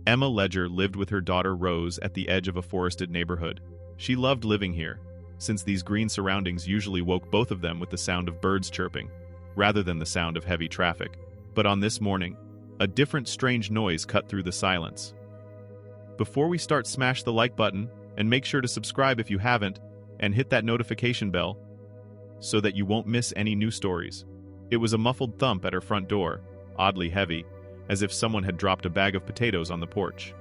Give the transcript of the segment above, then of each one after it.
Emma Ledger lived with her daughter Rose at the edge of a forested neighborhood. She loved living here, since these green surroundings usually woke both of them with the sound of birds chirping, rather than the sound of heavy traffic. But on this morning, a different strange noise cut through the silence. Before we start, smash the like button, and make sure to subscribe if you haven't, and hit that notification bell, so that you won't miss any new stories. It was a muffled thump at her front door, oddly heavy, as if someone had dropped a bag of potatoes on the porch.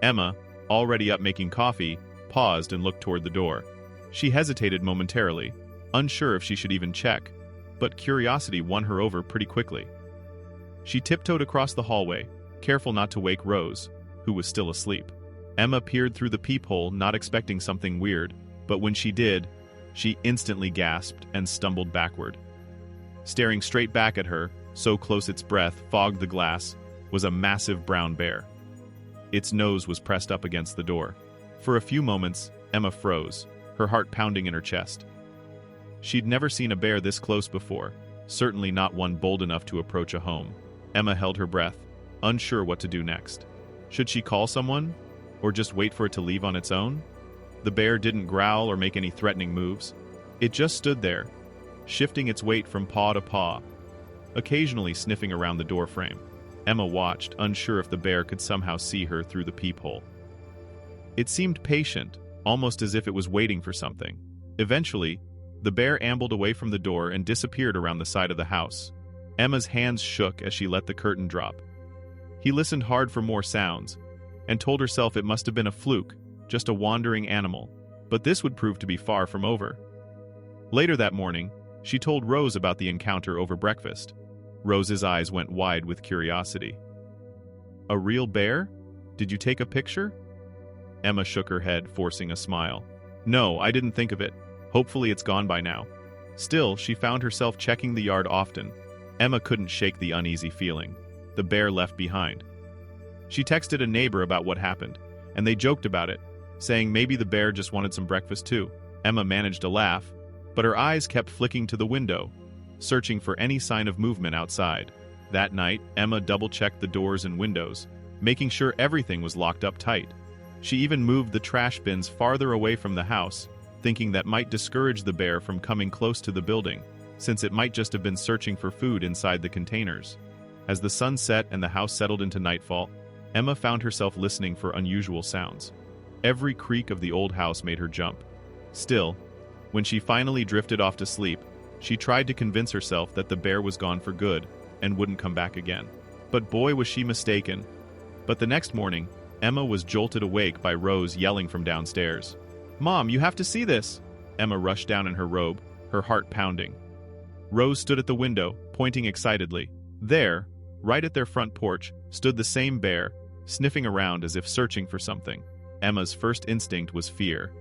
Emma, already up making coffee, paused and looked toward the door. She hesitated momentarily, unsure if she should even check, but curiosity won her over pretty quickly. She tiptoed across the hallway, careful not to wake Rose, who was still asleep. Emma peered through the peephole, not expecting something weird, but when she did, she instantly gasped and stumbled backward. Staring straight back at her, so close its breath fogged the glass, was a massive brown bear. Its nose was pressed up against the door. For a few moments, Emma froze, her heart pounding in her chest. She'd never seen a bear this close before, certainly not one bold enough to approach a home. Emma held her breath, unsure what to do next. Should she call someone, or just wait for it to leave on its own? The bear didn't growl or make any threatening moves. It just stood there, shifting its weight from paw to paw, occasionally sniffing around the doorframe. Emma watched, unsure if the bear could somehow see her through the peephole. It seemed patient, almost as if it was waiting for something. Eventually, the bear ambled away from the door and disappeared around the side of the house. Emma's hands shook as she let the curtain drop. He listened hard for more sounds, and told herself it must have been a fluke, just a wandering animal, but this would prove to be far from over. Later that morning, she told Rose about the encounter over breakfast. Rose's eyes went wide with curiosity. "A real bear? Did you take a picture?" Emma shook her head, forcing a smile. "No, I didn't think of it. Hopefully it's gone by now." Still, she found herself checking the yard often. Emma couldn't shake the uneasy feeling. The bear left behind. She texted a neighbor about what happened, and they joked about it, saying maybe the bear just wanted some breakfast too. Emma managed to laugh, but her eyes kept flicking to the window, searching for any sign of movement outside. That night, Emma double-checked the doors and windows, making sure everything was locked up tight. She even moved the trash bins farther away from the house, thinking that might discourage the bear from coming close to the building, since it might just have been searching for food inside the containers. As the sun set and the house settled into nightfall, Emma found herself listening for unusual sounds. Every creak of the old house made her jump. Still, when she finally drifted off to sleep, she tried to convince herself that the bear was gone for good and wouldn't come back again. But boy, was she mistaken. But the next morning, Emma was jolted awake by Rose yelling from downstairs. "Mom, you have to see this!" Emma rushed down in her robe, her heart pounding. Rose stood at the window, pointing excitedly. There, right at their front porch, stood the same bear, sniffing around as if searching for something. Emma's first instinct was fear.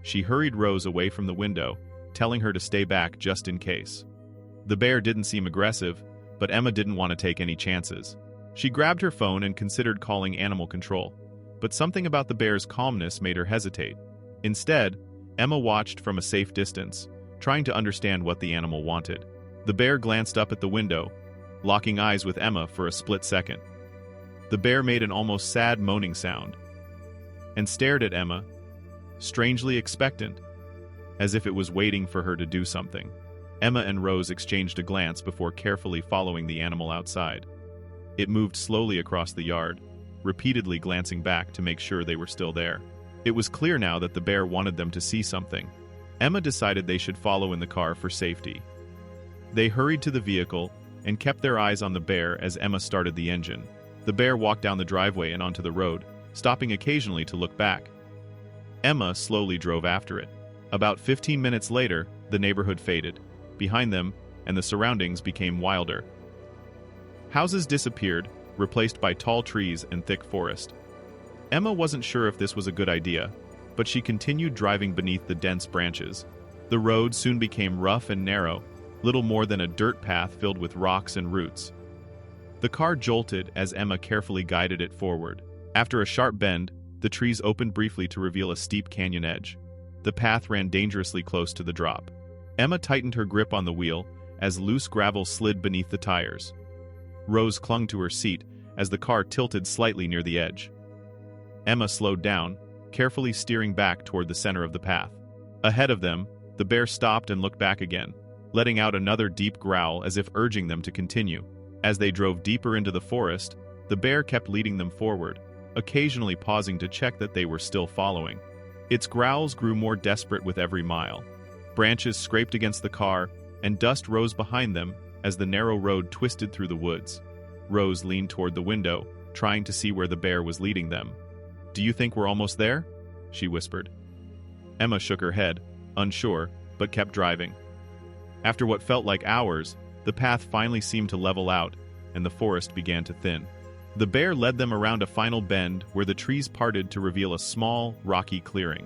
She hurried Rose away from the window, telling her to stay back just in case. The bear didn't seem aggressive, but Emma didn't want to take any chances. She grabbed her phone and considered calling animal control, but something about the bear's calmness made her hesitate. Instead, Emma watched from a safe distance, trying to understand what the animal wanted. The bear glanced up at the window, locking eyes with Emma for a split second. The bear made an almost sad moaning sound and stared at Emma, strangely expectant, as if it was waiting for her to do something. Emma and Rose exchanged a glance before carefully following the animal outside. It moved slowly across the yard, repeatedly glancing back to make sure they were still there. It was clear now that the bear wanted them to see something. Emma decided they should follow in the car for safety. They hurried to the vehicle and kept their eyes on the bear as Emma started the engine. The bear walked down the driveway and onto the road, stopping occasionally to look back. Emma slowly drove after it. About 15 minutes later, the neighborhood faded behind them, and the surroundings became wilder. Houses disappeared, replaced by tall trees and thick forest. Emma wasn't sure if this was a good idea, but she continued driving beneath the dense branches. The road soon became rough and narrow, little more than a dirt path filled with rocks and roots. The car jolted as Emma carefully guided it forward. After a sharp bend, the trees opened briefly to reveal a steep canyon edge. The path ran dangerously close to the drop. Emma tightened her grip on the wheel as loose gravel slid beneath the tires. Rose clung to her seat as the car tilted slightly near the edge. Emma slowed down, carefully steering back toward the center of the path. Ahead of them, the bear stopped and looked back again, letting out another deep growl as if urging them to continue. As they drove deeper into the forest, the bear kept leading them forward, occasionally pausing to check that they were still following. Its growls grew more desperate with every mile. Branches scraped against the car, and dust rose behind them as the narrow road twisted through the woods. Rose leaned toward the window, trying to see where the bear was leading them. "Do you think we're almost there?" she whispered. Emma shook her head, unsure, but kept driving. After what felt like hours, the path finally seemed to level out, and the forest began to thin. The bear led them around a final bend where the trees parted to reveal a small, rocky clearing.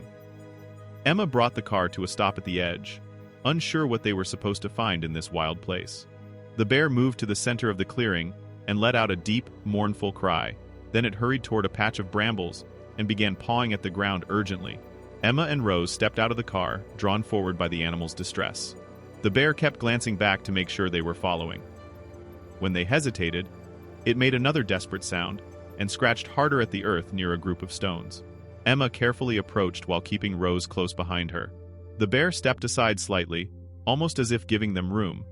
Emma brought the car to a stop at the edge, unsure what they were supposed to find in this wild place. The bear moved to the center of the clearing and let out a deep, mournful cry. Then it hurried toward a patch of brambles and began pawing at the ground urgently. Emma and Rose stepped out of the car, drawn forward by the animal's distress. The bear kept glancing back to make sure they were following. When they hesitated, it made another desperate sound and scratched harder at the earth near a group of stones. Emma carefully approached while keeping Rose close behind her. The bear stepped aside slightly, almost as if giving them room.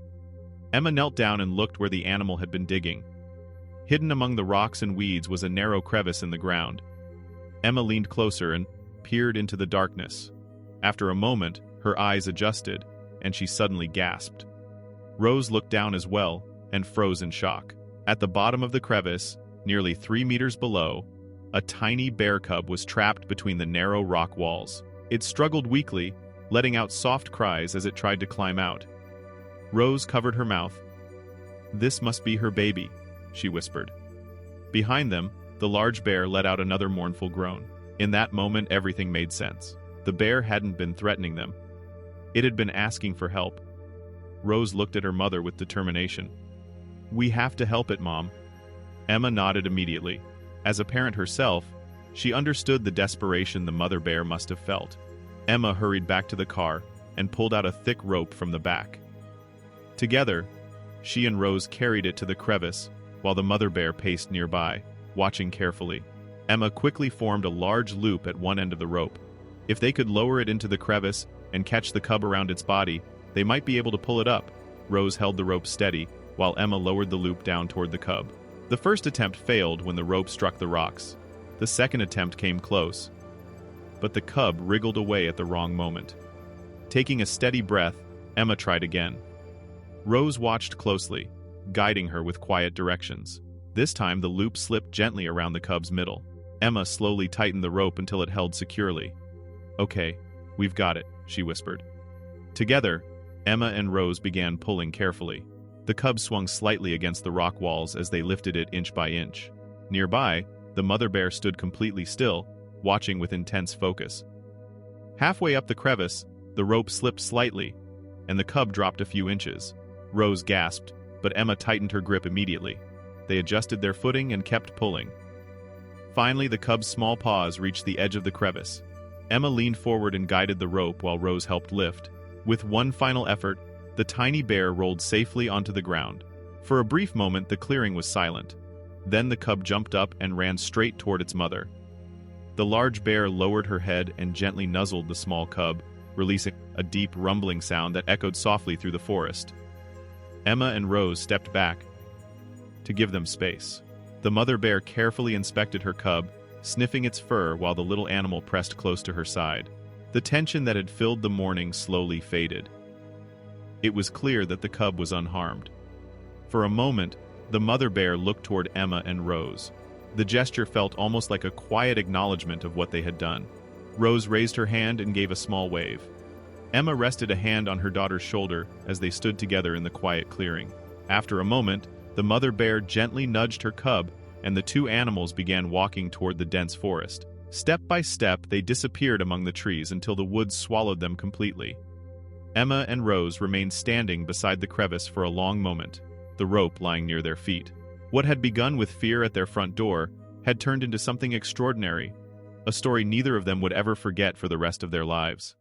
Emma knelt down and looked where the animal had been digging. Hidden among the rocks and weeds was a narrow crevice in the ground. Emma leaned closer and peered into the darkness. After a moment, her eyes adjusted, and she suddenly gasped. Rose looked down as well and froze in shock. At the bottom of the crevice, nearly 3 meters below, a tiny bear cub was trapped between the narrow rock walls. It struggled weakly, letting out soft cries as it tried to climb out. Rose covered her mouth. "This must be her baby," she whispered. Behind them, the large bear let out another mournful groan. In that moment, everything made sense. The bear hadn't been threatening them. It had been asking for help. Rose looked at her mother with determination. "We have to help it, Mom." Emma nodded immediately. As a parent herself, she understood the desperation the mother bear must have felt. Emma hurried back to the car and pulled out a thick rope from the back. Together, she and Rose carried it to the crevice while the mother bear paced nearby, watching carefully. Emma quickly formed a large loop at one end of the rope. If they could lower it into the crevice and catch the cub around its body, they might be able to pull it up. Rose held the rope steady, while Emma lowered the loop down toward the cub. The first attempt failed when the rope struck the rocks. The second attempt came close, but the cub wriggled away at the wrong moment. Taking a steady breath, Emma tried again. Rose watched closely, guiding her with quiet directions. This time the loop slipped gently around the cub's middle. Emma slowly tightened the rope until it held securely. "Okay, we've got it," she whispered. Together, Emma and Rose began pulling carefully. The cub swung slightly against the rock walls as they lifted it inch by inch. Nearby, the mother bear stood completely still, watching with intense focus. Halfway up the crevice, the rope slipped slightly, and the cub dropped a few inches. Rose gasped, but Emma tightened her grip immediately. They adjusted their footing and kept pulling. Finally, the cub's small paws reached the edge of the crevice. Emma leaned forward and guided the rope while Rose helped lift. With one final effort, the tiny bear rolled safely onto the ground. For a brief moment, the clearing was silent. Then the cub jumped up and ran straight toward its mother. The large bear lowered her head and gently nuzzled the small cub, releasing a deep rumbling sound that echoed softly through the forest. Emma and Rose stepped back to give them space. The mother bear carefully inspected her cub, sniffing its fur while the little animal pressed close to her side. The tension that had filled the morning slowly faded. It was clear that the cub was unharmed. For a moment, the mother bear looked toward Emma and Rose. The gesture felt almost like a quiet acknowledgement of what they had done. Rose raised her hand and gave a small wave. Emma rested a hand on her daughter's shoulder as they stood together in the quiet clearing. After a moment, the mother bear gently nudged her cub, and the two animals began walking toward the dense forest. Step by step, they disappeared among the trees until the woods swallowed them completely. Emma and Rose remained standing beside the crevice for a long moment, the rope lying near their feet. What had begun with fear at their front door had turned into something extraordinary, a story neither of them would ever forget for the rest of their lives.